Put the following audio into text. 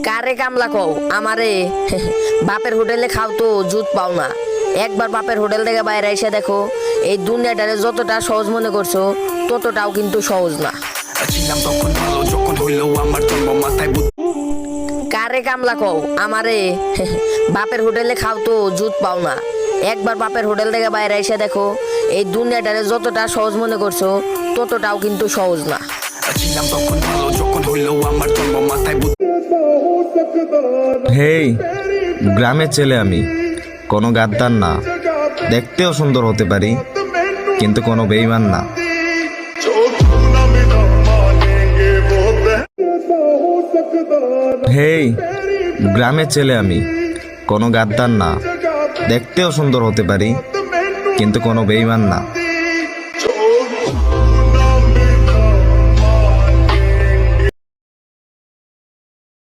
কারে কামলা কও আমারে? বাপের হোটেলে খাও তো জুত পাও না। একবার বাপের হোটেল থেকে বাইরে এসে দেখো, এই দুনিয়াটারে যতটা সহজ মনে করছো ততটাও কিন্তু সহজ না। ছিলাম তখন ভালো, যখন হইলো আমার জন্ম মাথায় কারে কামলা কও আমারে? বাপের হোটেলে খাও তো জুত পাও না। একবার বাপের হোটেল থেকে বাইরে এসে দেখো, এই দুনিয়াটারে যতটা সহজ মনে করছো ততটাও কিন্তু সহজ না। ছিলাম তখন ভালো, যখন হইলো আমার জন্ম মাথায় হেই, গ্রামের ছেলে আমি, কোনো গাদ্দার না। দেখতেও সুন্দর হতে পারি, কিন্তু কোনো বেঈমান না। হেই, গ্রামের ছেলে আমি, কোনো গাদ্দার না। দেখতেও সুন্দর হতে পারি, কিন্তু কোনো বেঈমান না।